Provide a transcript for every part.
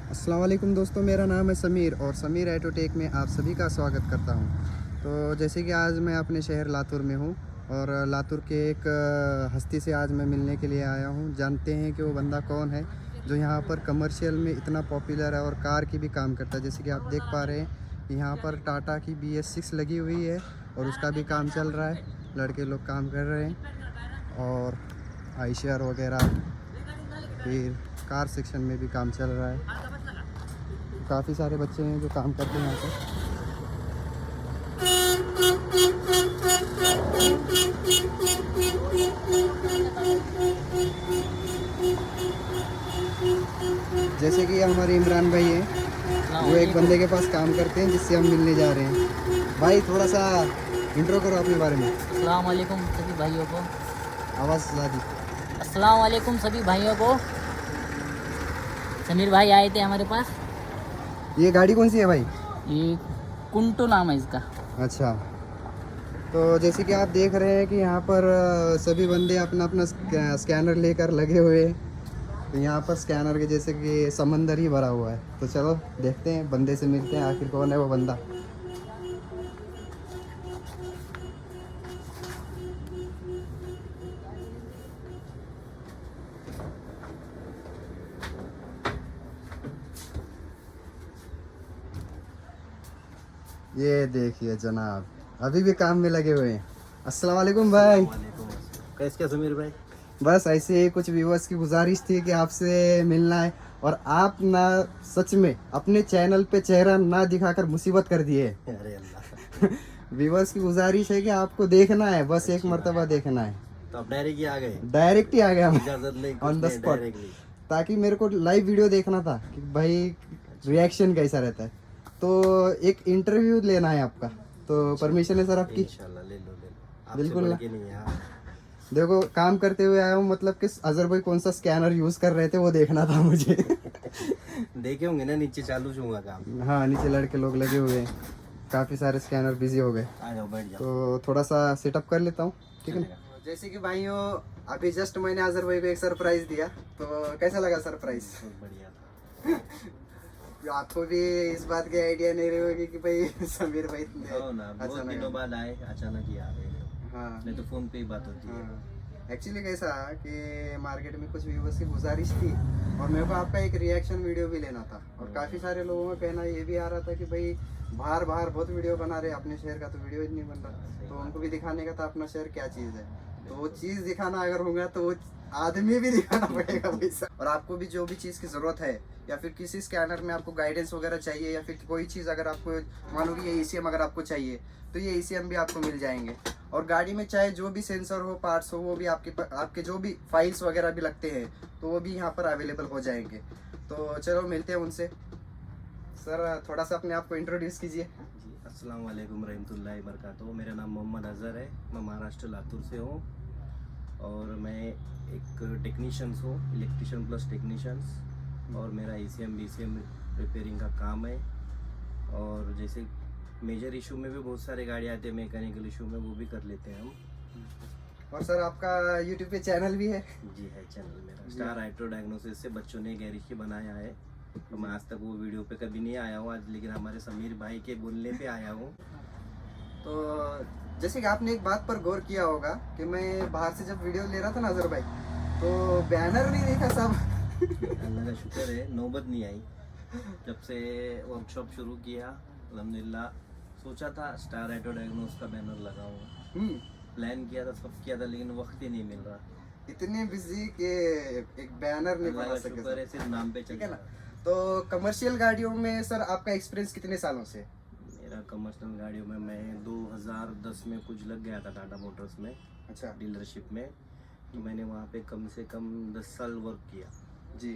अस्सलाम वालेकुम दोस्तों, मेरा नाम है समीर और समीर ऑटोटेक में आप सभी का स्वागत करता हूं। तो जैसे कि आज मैं अपने शहर लातूर में हूं और लातूर के एक हस्ती से आज मैं मिलने के लिए आया हूं। जानते हैं कि वो बंदा कौन है जो यहां पर कमर्शियल में इतना पॉपुलर है और कार की भी काम करता है। जैसे कि आप देख पा रहे हैं यहाँ पर टाटा की BS6 लगी हुई है और उसका भी काम चल रहा है। लड़के लोग काम कर रहे हैं और आइशर वगैरह, फिर कार सेक्शन में भी काम चल रहा है। काफ़ी सारे बच्चे हैं जो काम करते हैं यहाँ पर। जैसे कि हमारे इमरान भाई हैं, वो एक बंदे के पास काम करते हैं जिससे हम मिलने जा रहे हैं। भाई थोड़ा सा इंट्रो करो अपने बारे में। अस्सलाम वालेकुम सभी भाइयों को। आवाज़ ला दी। अस्सलाम वालेकुम सभी भाइयों को। समीर भाई आए थे हमारे पास। ये गाड़ी कौन सी है भाई? ये कुंटो नाम है इसका। अच्छा, तो जैसे कि आप देख रहे हैं कि यहाँ पर सभी बंदे अपना अपना स्कैनर लेकर लगे हुए हैं। तो यहाँ पर स्कैनर के जैसे कि समंदर ही भरा हुआ है। तो चलो देखते हैं, बंदे से मिलते हैं, आखिर कौन है वो बंदा। ये देखिए जनाब, अभी भी काम में लगे हुए हैं। अस्सलाम वालेकुम भाई। कैसे क्या समीर भाई? बस ऐसे ही कुछ व्यूअर्स की गुजारिश थी कि आपसे मिलना है और आप ना सच में अपने चैनल पे चेहरा ना दिखाकर मुसीबत कर दिए। अरे अल्लाह। व्यूअर्स की गुजारिश है कि आपको देखना है, बस एक मर्तबा देखना है। तो आप डायरेक्ट ही आ गए? डायरेक्ट ही आ गया इजाजत ले ऑन द स्पॉट, ताकि मेरे को लाइव वीडियो देखना था कि भाई रिएक्शन कैसा रहता है। तो एक इंटरव्यू लेना है आपका, तो परमिशन है सर आपकी? इंशाल्लाह ले लो ले लो। बिल्कुल ना। नहीं है हाँ। देखो काम करते हुए आया हूँ, मतलब कि अजहर भाई कौन सा स्कैनर यूज कर रहे थे वो देखना था मुझे। देखे होंगे ना, नीचे चालू होगा काम। हाँ, नीचे लड़के लोग लगे हुए हैं, काफी सारे स्कैनर बिजी हो गए। आ जाओ बैठ जाओ। तो थोड़ा सा सेटअप कर लेता हूँ, ठीक है ना? जैसे कि भाइयों, अभी जस्ट मैंने अजहर भाई को एक सरप्राइज दिया, तो कैसा लगा सरप्राइज? बहुत बढ़िया था। आपको भी इस बात की आइडिया नहीं रही होगी कि भाई समीर भाई हो ना, बहुत दिनों बाद आए, अचानक ही आ गए। हाँ, नहीं तो फोन पे ही बात होती है। एक्चुअली कैसा कि मार्केट में कुछ व्यूवर्स की गुजारिश थी और मेरे को आपका एक रिएक्शन वीडियो भी लेना था। और काफ़ी सारे लोगों का कहना ये भी आ रहा था कि भाई बाहर बाहर बहुत वीडियो बना रहे, अपने शहर का तो वीडियो ही नहीं बन रहा। तो उनको भी दिखाने का था अपना शहर क्या चीज़ है। तो वो चीज़ दिखाना अगर होगा तो वो आदमी भी दिखाना पड़ेगा भाई साहब। और आपको भी जो भी चीज़ की ज़रूरत है या फिर किसी स्कैनर में आपको गाइडेंस वगैरह चाहिए या फिर कोई चीज़ अगर आपको मानो कि ये ECM अगर आपको चाहिए तो ये ECM भी आपको मिल जाएंगे। और गाड़ी में चाहे जो भी सेंसर हो, पार्ट्स हो, वो भी आपके जो भी फाइल्स वगैरह भी लगते हैं तो वो भी यहाँ पर अवेलेबल हो जाएंगे। तो चलो मिलते हैं उनसे। सर थोड़ा सा अपने आप को इंट्रोड्यूस कीजिए। जी, अस्सलाम वालेकुम रहमतुल्लाहि बरकातहू। मेरा नाम मोहम्मद अजहर है, मैं महाराष्ट्र लातूर से हूँ और मैं एक टेक्नीशियंस हूँ, इलेक्ट्रिशियन प्लस टेक्नीशियंस। और मेरा ECM BCM रिपेयरिंग का काम है। और जैसे मेजर इशू में भी बहुत सारे गाड़ी आते हैं, मैकेनिकल इशू में वो भी कर लेते हैं हम। और सर आपका यूट्यूब पे चैनल भी है? जी है, चैनल मेरा स्टार ऑटो डायग्नोसिस से बच्चों ने गैरेज बनाया है। तो मैं आज तक वो वीडियो पे कभी नहीं आया हूँ आज, लेकिन हमारे समीर भाई के बोलने पे आया हूँ। तो जैसे कि आपने एक बात पर गौर किया होगा कि मैं बाहर से जब वीडियो ले रहा था ना अजहर भाई, तो बैनर नहीं देखा साहब। अल्लाह का शुक्र है नौबत नहीं आई। जब से वर्कशॉप शुरू किया अल्हम्दुलिल्लाह, सोचा था स्टार ऑटो डायग्नोस का बैनर लगाऊं, प्लान किया था, सब किया था, लेकिन वक्त ही नहीं मिल रहा। इतने बिजी के एक बैनर नहीं अल्लाह बना का शुक्र है, सके, सिर्फ नाम पे ठीक चल है ना? रहा है। तो कमर्शियल गाड़ियों में सर आपका एक्सपीरियंस कितने सालों से? मेरा कमर्शियल गाड़ियों में मैं 2010 में कुछ लग गया था टाटा मोटर्स में, अच्छा डीलरशिप में। तो मैंने वहाँ पे कम से कम 10 साल वर्क किया जी।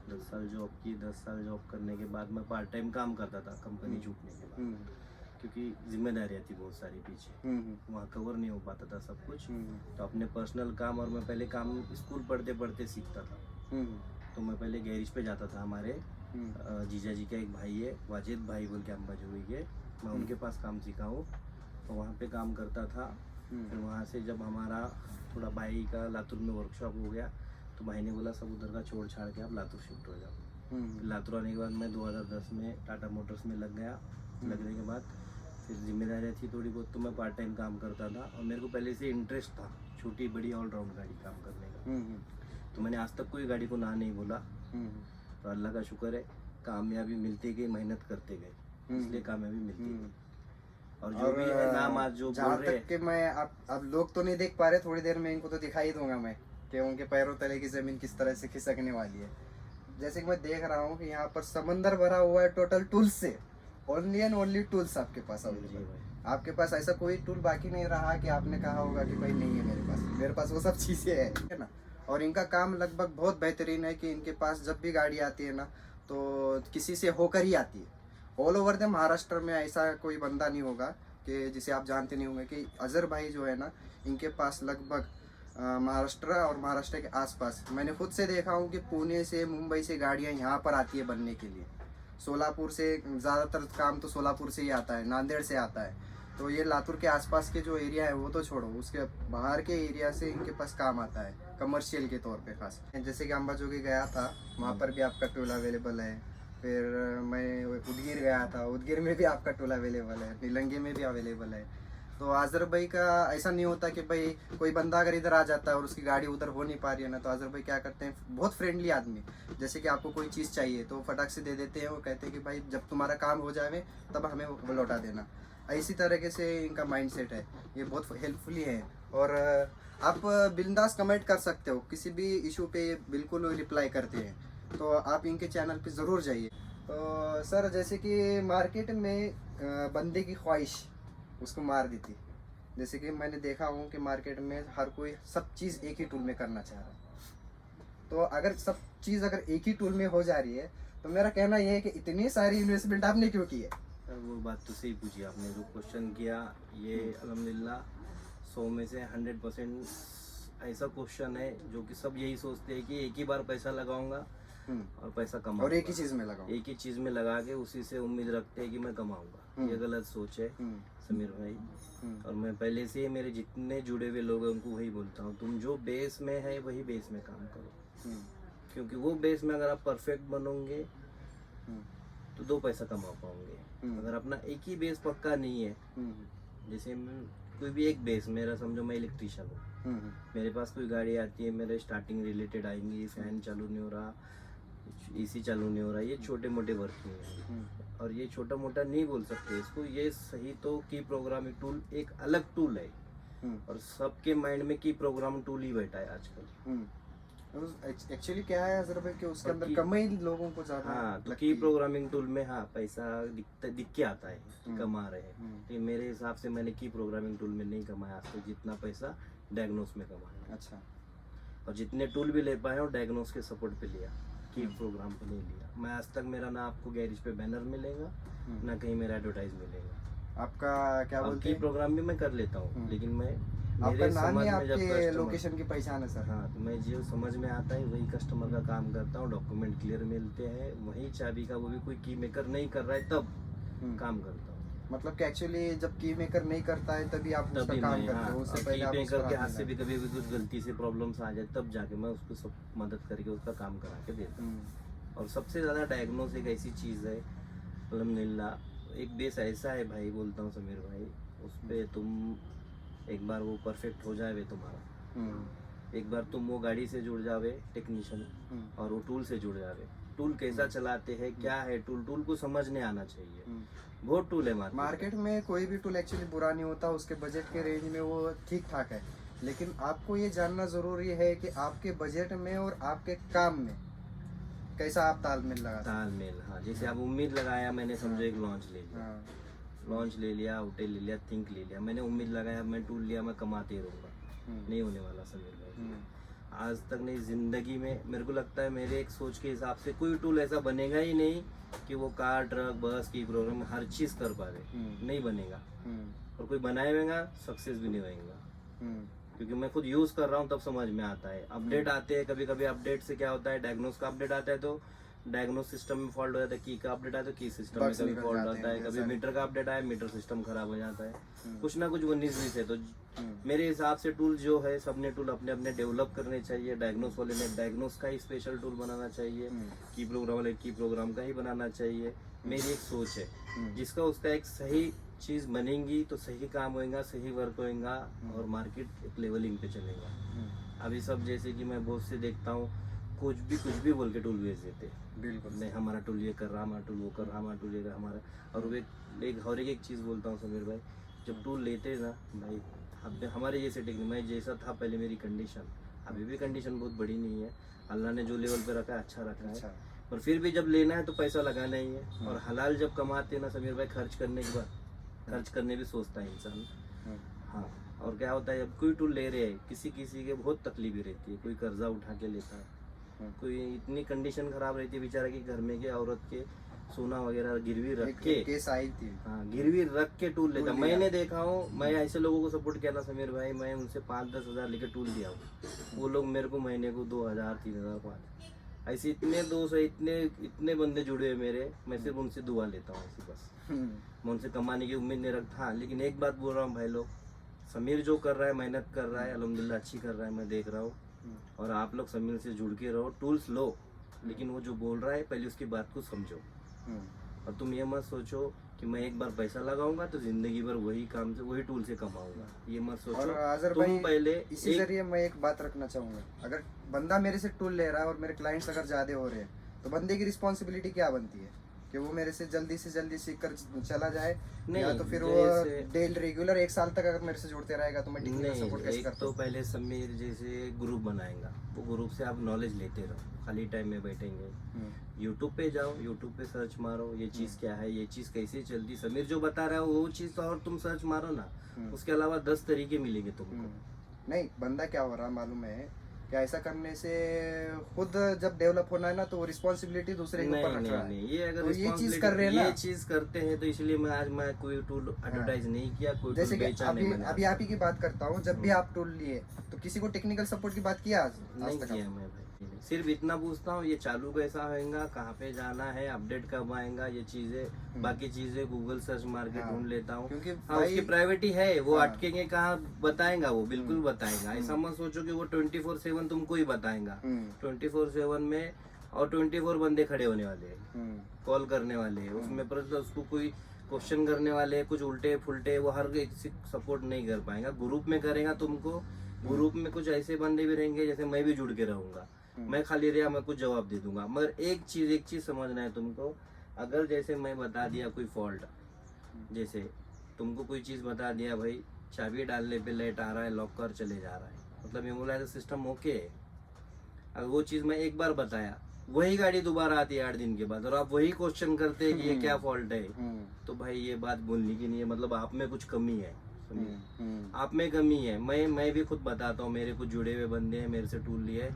10 साल जॉब की। 10 साल जॉब करने के बाद मैं पार्ट टाइम काम करता था कंपनी छूटने के बाद, क्योंकि जिम्मेदारियाँ थी बहुत सारी पीछे, वहाँ कवर नहीं हो पाता था सब कुछ। तो अपने पर्सनल काम, और मैं पहले काम स्कूल पढ़ते पढ़ते सीखता था। तो मैं पहले गैरेज पे जाता था, हमारे जीजा जी का एक भाई है वाजिद भाई बोल के अम्बाजोई के, मैं उनके पास काम सीखा हूँ। तो वहाँ पे काम करता था। फिर वहाँ से जब हमारा थोड़ा भाई का लातूर में वर्कशॉप हो गया तो भाई ने बोला सब उधर का छोड़ छाड़ के आप लातूर शिफ्ट हो जाओ। लातूर आने के बाद मैं 2010 में टाटा मोटर्स में लग गया। लगने के बाद फिर जिम्मेदारियाँ थी थोड़ी बहुत, तो मैं पार्ट टाइम काम करता था और मेरे को पहले से इंटरेस्ट था छोटी बड़ी ऑलराउंड गाड़ी काम करने का। तो मैंने आज तक कोई गाड़ी को ना नहीं बोला। तो अल्लाह का शुक्र है, कामयाबी मिलती गई, मेहनत करते गए, इसलिए कामयाबी मिलती गई। और जो भी है नाम आज जो जहाँ बोल रहे तक कि मैं अब लोग तो नहीं देख पा रहे, थोड़ी देर में इनको तो दिखाई दूंगा मैं कि उनके पैरों तले की जमीन किस तरह से खिसकने वाली है। जैसे कि मैं देख रहा हूँ कि यहाँ पर समंदर भरा हुआ है टोटल टूल्स से, ओनली एंड ओनली टूल्स आपके पास जी अवेलेबल। भाई। आपके पास ऐसा कोई टूल बाकी नहीं रहा कि आपने कहा होगा कि भाई नहीं है मेरे पास वो सब चीज़ें है ना। और इनका काम लगभग बहुत बेहतरीन है कि इनके पास जब भी गाड़ी आती है ना तो किसी से होकर ही आती है। ऑल ओवर द महाराष्ट्र में ऐसा कोई बंदा नहीं होगा कि जिसे आप जानते नहीं होंगे कि अजहर भाई जो है ना, इनके पास लगभग महाराष्ट्र और महाराष्ट्र के आसपास मैंने खुद से देखा हूँ कि पुणे से मुंबई से गाड़ियाँ यहाँ पर आती है बनने के लिए। सोलापुर से ज़्यादातर काम तो सोलापुर से ही आता है, नांदेड़ से आता है। तो ये लातूर के आसपास के जो एरिया है वो तो छोड़ो, उसके बाहर के एरिया से इनके पास काम आता है कमर्शियल के तौर पे खास। जैसे कि अंबाजोगी गया था, वहाँ पर भी आपका टूल अवेलेबल है। फिर मैं उदगीर गया था, उदगीर में भी आपका टूल अवेलेबल है, नीलंगे में भी अवेलेबल है। तो आजर भाई का ऐसा नहीं होता कि भाई कोई बंदा अगर इधर आ जाता है और उसकी गाड़ी उधर हो नहीं पा रही है ना, तो आजर भाई क्या करते हैं, बहुत फ्रेंडली आदमी। जैसे कि आपको कोई चीज़ चाहिए तो फटाक से दे देते हैं। वो कहते हैं कि भाई जब तुम्हारा काम हो जाए तब हमें वो लौटा देना। इसी तरीके से इनका माइंडसेट है, ये बहुत हेल्पफुली है। और आप बिंदास कमेंट कर सकते हो, किसी भी इशू पे ये बिल्कुल रिप्लाई करते हैं। तो आप इनके चैनल पे ज़रूर जाइए। तो सर जैसे कि मार्केट में बंदे की ख्वाहिश उसको मार दी थी। जैसे कि मैंने देखा हूँ कि मार्केट में हर कोई सब चीज़ एक ही टूल में करना चाह रहा है। तो अगर सब चीज़ अगर एक ही टूल में हो जा रही है तो मेरा कहना यह है कि इतनी सारी इन्वेस्टमेंट आपने क्यों की है? सर वो बात तो सही पूछी आपने, जो क्वेश्चन किया ये अल्हम्दुलिल्लाह 100 में से 100% ऐसा क्वेश्चन है जो कि सब यही सोचते हैं कि एक ही बार पैसा लगाऊंगा और पैसा कमाऊंगा, और एक ही चीज़ में लगाऊं, एक ही चीज़ में लगा के उसी से उम्मीद रखते हैं कि मैं कमाऊंगा। ये गलत सोच है समीर भाई। और मैं पहले से ही मेरे जितने जुड़े हुए लोग हैं उनको वही बोलता हूँ, तुम जो बेस में है वही बेस में काम करो। क्योंकि वो बेस में अगर आप परफेक्ट बनोगे तो 2 पैसा कमा पाओगे। अगर अपना एक ही बेस पक्का नहीं है, जैसे कोई भी एक बेस, मेरा समझो मैं इलेक्ट्रीशियन हूँ, मेरे पास कोई गाड़ी आती है, मेरे स्टार्टिंग रिलेटेड आएंगी, फैन चालू नहीं हो रहा, एसी चालू नहीं हो रहा, ये छोटे मोटे वर्किंग है। और ये छोटा मोटा नहीं बोल सकते इसको, ये सही तो की प्रोग्रामिंग टूल एक अलग टूल है। और सबके माइंड में की प्रोग्राम टूल ही बैठा है आजकल। एक्चुअली क्या है अजहर भाई कि उसके अंदर कम ही लोगों को ज्यादा हाँ, तो की प्रोग्रामिंग टूल में हाँ पैसा दिख के आता है कि कमा रहे हैं। तो मेरे हिसाब से मैंने की प्रोग्रामिंग टूल में नहीं कमाया आज तक जितना पैसा डायग्नोस में कमाया। अच्छा। और जितने टूल भी ले पाए हो डायग्नोस के सपोर्ट पे लिया, की प्रोग्राम पे नहीं लिया। मैं आज तक मेरा ना आपको गैरेज पे बैनर मिलेगा ना कहीं मेरा एडवर्टाइज मिलेगा। आपका क्या बोलते हैं, की प्रोग्राम भी मैं कर लेता हूँ, लेकिन मैं आपका नाम ही आपके लोकेशन की पहचान है सर। हाँ, तो मैं जो समझ में आता है वही कस्टमर का काम करता हूँ। डॉक्यूमेंट क्लियर मिलते हैं, वही चाबी का, वो भी कोई की मेकर नहीं कर रहा है तब काम करता हूँ। मतलब कि एक्चुअली जब की मेकर नहीं करता है तभी आप उसका काम करते हो, उससे पहले आप मेकर के हाथ से भी कभी कुछ गलती से प्रॉब्लम्स आ जाए तब जाके मैं उसको सब मदद करके उसका काम करा के देता हूँ। और सबसे ज़्यादा डायग्नोस एक ऐसी चीज़ है अल्हम्दुलिल्लाह, एक बेस ऐसा है भाई, बोलता हूँ समीर भाई, उस पर तुम एक बार वो परफेक्ट हो जाए तुम्हारा, एक बार तुम वो गाड़ी से जुड़ जावे टेक्नीशियन और वो टूल से जुड़ जावे। टूल कैसा चलाते हैं, क्या है टूल, टूल को समझने आना चाहिए। बहुत टूल है मार्केट में, कोई भी टूल एक्चुअली बुरा नहीं होता, उसके बजट के रेंज में वो ठीक ठाक है। लेकिन आपको ये जानना ज़रूरी है कि आपके बजट में और आपके काम में कैसा आप तालमेल लगा। तालमेल, हाँ, जैसे आप उम्मीद लगाया, मैंने समझो एक लॉन्च ले लिया, लॉन्च ले लिया, होटल ले लिया, थिंक ले लिया, मैंने उम्मीद लगाया मैं टूल लिया मैं कमाते रहूँगा, नहीं होने वाला समीर भाई। आज तक नहीं, जिंदगी में मेरे को लगता है मेरे एक सोच के हिसाब से कोई टूल ऐसा बनेगा ही नहीं कि वो कार, ट्रक, बस की प्रोग्राम हर चीज़ कर पावे, नहीं बनेगा। और कोई बनाएगा सक्सेस भी नहीं होएगा, क्योंकि मैं खुद यूज़ कर रहा हूँ तब समझ में आता है। अपडेट आते हैं, कभी कभी अपडेट से क्या होता है, डायग्नोस का अपडेट आता है तो डायग्नोस सिस्टम में फॉल्ट हो जाता है, की का अपडेट आया तो की सिस्टम में Bugs कभी निकल फॉल्ट जाते आता हैं, है, कभी जैसा- मीटर का अपडेट आया मीटर सिस्टम खराब हो जाता है, हम्म। कुछ ना कुछ 19-20 है। तो हम्म। मेरे हिसाब से टूल जो है सबने टूल अपने अपने डेवलप करने चाहिए। डायग्नोस वाले ने डायग्नोस का ही स्पेशल टूल बनाना चाहिए, हम्म। की प्रोग्राम वाले की प्रोग्राम का ही बनाना चाहिए। मेरी एक सोच है, हम्म। जिसका उसका एक सही चीज बनेगी तो सही काम होएगा, सही वर्क होएगा और मार्केट एक लेवलिंग पे चलेगा। हम्म। अभी सब जैसे कि मैं बहुत से देखता हूँ, कुछ भी बोल के टूल भेज देते हैं। बिल्कुल नहीं हमारा टूल ये कर रहा, हमारा टूल वो कर रहा, हमारा टूल ये कर हमारा। और वो एक और एक चीज़ बोलता हूँ समीर भाई, जब टूल लेते हैं ना भाई, अब हमारे ये सेटिंग मैं जैसा था पहले, मेरी कंडीशन अभी भी कंडीशन बहुत बड़ी नहीं है। अल्लाह ने जो लेवल पे रखा है अच्छा रखा है, अच्छा। पर फिर भी जब लेना है तो पैसा लगाना ही है। और हलाल जब कमाते हैं ना समीर भाई, खर्च करने के बाद खर्च करने भी सोचता है इंसान। हम्म। हाँ, और क्या होता है जब कोई टूल ले रहे हैं, किसी किसी के बहुत तकलीफ रहती है, कोई कर्जा उठा के लेता है, कोई इतनी कंडीशन खराब रहती है बेचारा की घर में के औरत के सोना वगैरह गिरवी रख के, एक केस आई थी। हाँ गिरवी रख के टूल लेता। टूल लिया। मैंने देखा हूँ, मैं ऐसे लोगों को सपोर्ट किया ना समीर भाई, मैं उनसे 5-10 हज़ार लेके टूल दिया हूँ। वो लोग मेरे को महीने को 2,000, 3,000, 5,000 ऐसे इतने दोस्त इतने बंदे जुड़े हुए मेरे, मैं सिर्फ उनसे दुआ लेता हूँ ऐसी बस। मैं उनसे कमाने की उम्मीद नहीं रखता। लेकिन एक बात बोल रहा हूँ भाई लोग, समीर जो कर रहा है, मेहनत कर रहा है, अल्हम्दुलिल्लाह अच्छी कर रहा है, मैं देख रहा हूँ। और आप लोग समीर से जुड़ के रहो, टूल्स लो, लेकिन वो जो बोल रहा है पहले उसकी बात को समझो। और तुम ये मत सोचो कि मैं एक बार पैसा लगाऊंगा तो जिंदगी भर वही काम से वही टूल से कमाऊंगा, ये मत और सोचो। आज़र तुम भाई, पहले इसी जरिए मैं एक बात रखना चाहूंगा, अगर बंदा मेरे से टूल ले रहा है और मेरे क्लाइंट्स अगर ज्यादा हो रहे हैं तो बंदे की रिस्पॉन्सिबिलिटी क्या बनती है कि वो मेरे से जल्दी सीख कर चला जाए, नहीं, या तो फिर वो जैसे- डेल रेगुलर 1 साल तक अगर मेरे से जुड़ते रहेगा तो मैं टेक्निकल नहीं, सपोर्ट कैसे एक करता तो हूँ? पहले समीर जैसे ग्रुप बनाएगा, वो ग्रुप से आप नॉलेज लेते रहो, खाली टाइम में बैठेंगे, यूट्यूब पे जाओ, यूट्यूब पे सर्च मारो ये चीज़ क्या है, ये चीज़ कैसे चलती, समीर जो बता रहा है वो चीज़ तो, और तुम सर्च मारो ना, उसके अलावा 10 तरीके मिलेंगे तुमको। नहीं, बंदा क्या हो रहा मालूम है कि ऐसा करने से खुद जब डेवलप होना है ना तो वो रिस्पॉन्सिबिलिटी दूसरे के ऊपर रख रहा है। नहीं, ये अगर तो ये चीज responsibility- कर रहे हैं ना, ये चीज करते हैं तो इसलिए मैं कोई टूल एडवर्टाइज नहीं किया, कोई जैसे टूल कि बेचा नहीं अभी मैंने। अभी आप ही की बात करता हूँ, जब भी आप टूल लिए तो किसी को टेक्निकल सपोर्ट की बात किया आज नहीं तक किया मैं भाई, सिर्फ इतना पूछता हूँ ये चालू कैसा होएगा, कहाँ पे जाना है, अपडेट कब आएगा, ये चीजें, बाकी चीजें गूगल सर्च मार के हाँ, ढूंढ लेता हूँ। क्योंकि हाँ, भाई- उसकी प्राइवेटी है, वो हाँ। अटकेंगे कहाँ बताएगा, वो बिल्कुल बताएगा। ऐसा मत सोचो कि वो 24/7 तुमको ही बताएगा। 24/7 में और 24 बंदे खड़े होने वाले हैं, कॉल करने वाले हैं, उसमें पर उसको कोई क्वेश्चन करने वाले हैं, कुछ उल्टे फुलटे, वो हर एक सपोर्ट नहीं कर पाएगा। ग्रुप में करेगा तुमको, ग्रुप में कुछ ऐसे बंदे भी रहेंगे जैसे मैं भी जुड़ के रहूंगा, मैं खाली रहा मैं कुछ जवाब दे दूंगा। मगर एक चीज समझना है तुमको, अगर जैसे मैं बता दिया कोई फॉल्ट, जैसे तुमको कोई चीज बता दिया भाई चाबी डालने पे लेट आ रहा है, लॉक कर चले जा रहा है, मतलब इमोलाइजर सिस्टम ओके है। अगर वो चीज मैं एक बार बताया, वही गाड़ी दोबारा आती है 8 दिन के बाद और आप वही क्वेश्चन करते हैं कि ये क्या फॉल्ट है, तो भाई ये बात बोलने की नहीं है, मतलब आप में कुछ कमी है, आप में कमी है। मैं भी खुद बताता हूँ, मेरे कुछ जुड़े हुए बंदे हैं मेरे से टूल लिए,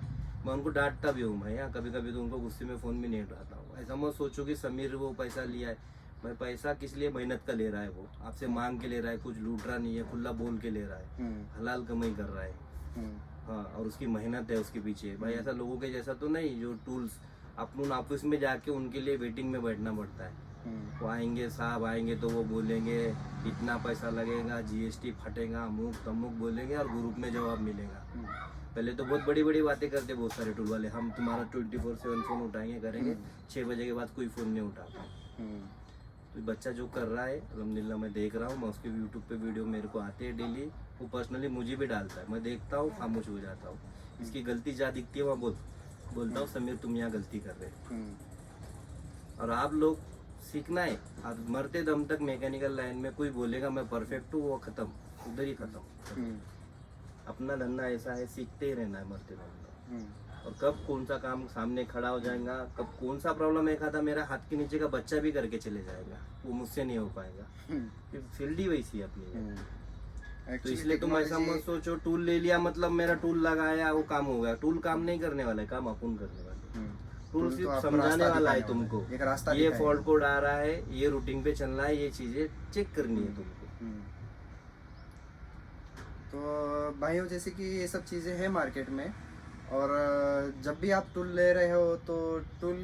मैं उनको डांटता भी हूँ भाई। हाँ, कभी कभी तो उनको गुस्से में फ़ोन भी नहीं उठाता हूँ। ऐसा मत सोचो कि समीर वो पैसा लिया है, भाई पैसा किस लिए मेहनत का ले रहा है, वो आपसे मांग के ले रहा है, कुछ लूट रहा नहीं है, खुला बोल के ले रहा है, हलाल कमाई कर रहा है। हाँ, और उसकी मेहनत है उसके पीछे भाई। ऐसा लोगों के जैसा तो नहीं जो टूल्स अपन ऑफिस में जाके उनके लिए वेटिंग में बैठना पड़ता है। वो आएंगे, साहब आएंगे तो वो बोलेंगे इतना पैसा लगेगा, जीएसटी फटेगा, अमुक तमुक बोलेंगे और ग्रुप में जवाब मिलेगा। पहले तो बहुत बड़ी बड़ी बातें करते बहुत सारे टूल वाले, हम तुम्हारा 24/7 फोन उठाएंगे करेंगे, 6 बजे के बाद कोई फ़ोन नहीं उठाता। तो बच्चा जो कर रहा है अल्हम्दुलिल्लाह मैं देख रहा हूँ, मैं उसके यूट्यूब पे वीडियो मेरे को आते हैं डेली, वो पर्सनली मुझे भी डालता है, मैं देखता हूँ खामोश हो जाता हूँ। इसकी गलती जहाँ दिखती है वहाँ बोलता हूँ समीर तुम यहाँ गलती कर रहे हो। और आप लोग सीखना है, और मरते दम तक मैकेनिकल लाइन में कोई बोलेगा मैं परफेक्ट हूँ, वो खत्म, उधर ही खत्म। अपना धंधा ऐसा है, सीखते ही रहना है मरते दम तक। और कब कौन सा काम सामने खड़ा हो जाएगा, कब कौन सा प्रॉब्लम एक आता मेरा हाथ के नीचे का बच्चा भी करके चले जाएगा, वो मुझसे नहीं हो पाएगा। फील्ड ही वैसी है अपनी। तो इसलिए तुम ऐसा मत सोचो टूल ले लिया मतलब मेरा टूल लगाया वो काम हो गया। टूल काम नहीं करने वाला है, काम अपन करने वाला है। टूल सिर्फ समझाने वाला है तुमको, एक रास्ता ये फॉल्ट कोड आ रहा है, ये रूटिंग पे चलना है, ये चीजें चेक करनी है तुमको। तो भाइयों जैसे कि ये सब चीज़ें हैं मार्केट में, और जब भी आप टूल ले रहे हो तो टूल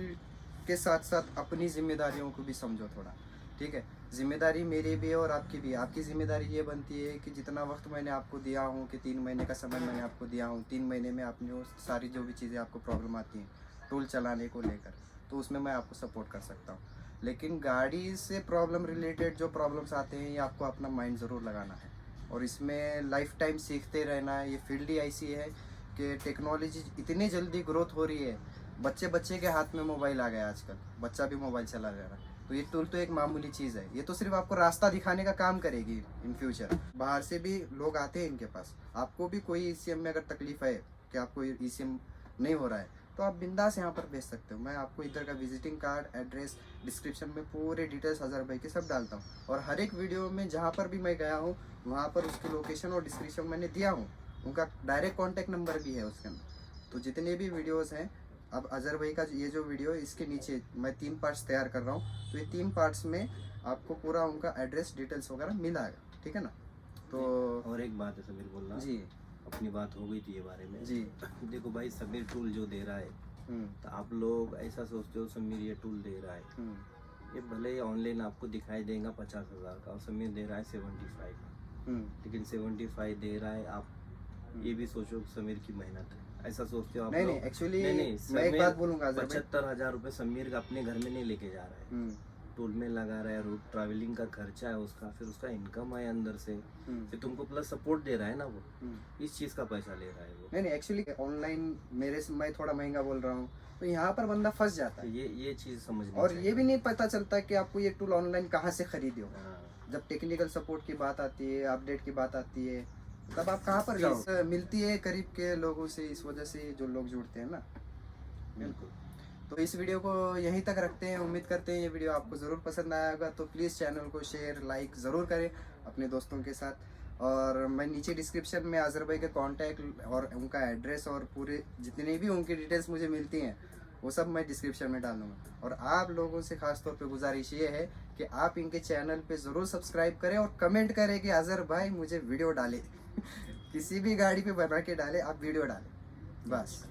के साथ साथ अपनी जिम्मेदारियों को भी समझो थोड़ा, ठीक है। जिम्मेदारी मेरी भी है और आपकी भी है। आपकी जिम्मेदारी ये बनती है कि जितना वक्त मैंने आपको दिया हूँ, कि 3 महीने का समय मैंने आपको दिया हूँ, 3 महीने में आपने वो सारी जो भी चीज़ें आपको प्रॉब्लम आती हैं टूल चलाने को लेकर, तो उसमें मैं आपको सपोर्ट कर सकता हूँ। लेकिन गाड़ी से प्रॉब्लम रिलेटेड जो प्रॉब्लम्स आते हैं, ये आपको अपना माइंड ज़रूर लगाना है और इसमें लाइफ टाइम सीखते रहना है। ये फील्ड ही ऐसी है कि टेक्नोलॉजी इतनी जल्दी ग्रोथ हो रही है, बच्चे बच्चे के हाथ में मोबाइल आ गया आजकल, बच्चा भी मोबाइल चला जा रहा है। तो ये टूल तो एक मामूली चीज़ है, ये तो सिर्फ आपको रास्ता दिखाने का काम करेगी इन फ्यूचर। बाहर से भी लोग आते हैं इनके पास। आपको भी कोई ECM में अगर तकलीफ है कि आपको ECM नहीं हो रहा है, तो आप बिंदास यहाँ पर भेज सकते हो। मैं आपको इधर का विजिटिंग कार्ड, एड्रेस, डिस्क्रिप्शन में पूरे डिटेल्स अजहर भाई के सब डालता हूँ और हर एक वीडियो में जहाँ पर भी मैं गया हूँ वहाँ पर उसकी लोकेशन और डिस्क्रिप्शन मैंने दिया हूँ। उनका डायरेक्ट कॉन्टैक्ट नंबर भी है उसके अंदर। तो जितने भी वीडियोज़ हैं, अब अजहर भाई का ये जो वीडियो है, इसके नीचे मैं 3 पार्ट्स तैयार कर रहा हूँ, तो ये 3 पार्ट्स में आपको पूरा उनका एड्रेस, डिटेल्स वगैरह मिल आएगा, ठीक है ना। तो और एक बात है समीर बोलना जी, अपनी बात हो गई थी ये बारे में जी, देखो भाई, समीर टूल जो दे रहा है, तो आप लोग ऐसा सोचते हो समीर ये टूल दे रहा है, ये भले ऑनलाइन आपको दिखाई देगा 50,000 का और समीर दे रहा है 75, लेकिन 75 दे रहा है, आप ये भी सोचो समीर की मेहनत है, ऐसा सोचते हो आप नहीं लोग? नहीं, एक्चुअली नहीं, मैं एक बात बोलूँगा अजहर भाई। 75,000 रुपये समीर का अपने घर में नहीं लेके जा रहा है, टूल में लगा रहा है, रोड ट्रैवलिंग का खर्चा है उसका, फिर उसका इनकम है अंदर से, फिर तुमको प्लस सपोर्ट दे रहा है ना वो, इस चीज़ का पैसा ले रहा है वो। नहीं नहीं, एक्चुअली ऑनलाइन मेरे से मैं थोड़ा महंगा बोल रहा हूँ, तो यहाँ पर बंदा फंस जाता तो है ये चीज़ समझनी और चाहिए। ये भी नहीं पता चलता कि आपको ये टूल ऑनलाइन कहाँ से खरीदे हो। हाँ। जब टेक्निकल सपोर्ट की बात आती है, अपडेट की बात आती है, तब आप कहाँ पर जाओ। मिलती है करीब के लोगों से, इस वजह से जो लोग जुड़ते हैं ना। बिल्कुल। तो इस वीडियो को यहीं तक रखते हैं। उम्मीद करते हैं ये वीडियो आपको ज़रूर पसंद आया होगा। तो प्लीज़ चैनल को शेयर, लाइक ज़रूर करें अपने दोस्तों के साथ। और मैं नीचे डिस्क्रिप्शन में अजहर भाई के कॉन्टैक्ट और उनका एड्रेस और पूरे जितनी भी उनकी डिटेल्स मुझे मिलती हैं, वो सब मैं डिस्क्रिप्शन में डालूंगा। और आप लोगों से खास तौर पे गुजारिश ये है कि आप इनके चैनल पे ज़रूर सब्सक्राइब करें और कमेंट करें कि अजहर भाई मुझे वीडियो डाले किसी भी गाड़ी पे बना के डाले, आप वीडियो डालें बस।